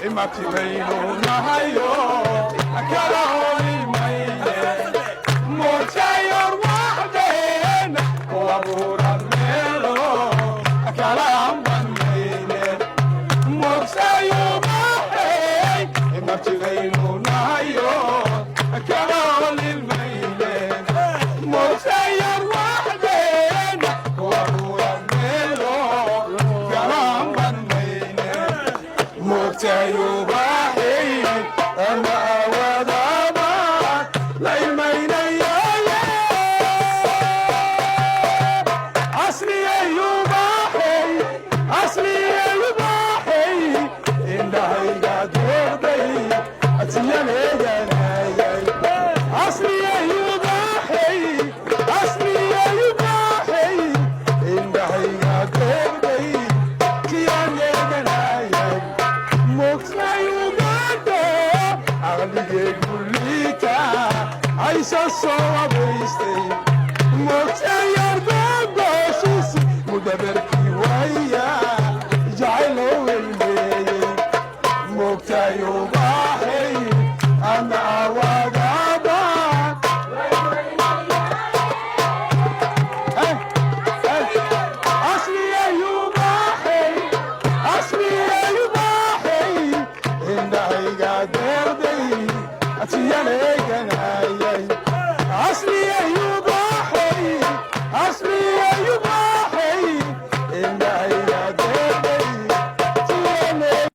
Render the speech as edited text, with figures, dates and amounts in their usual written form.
Imativeino na hayo akala holi maile mochayor wahden wabura melo akala amban maile mochayo maile imativeino na hayo akala holi maile mochayor wahden wabura melo akala amban maile mochayo So abiste mochayor gogosis mudaberki waya jailo elmeye mochayo bahey ana wagaba asli ayubahey inda higa derdey atiyane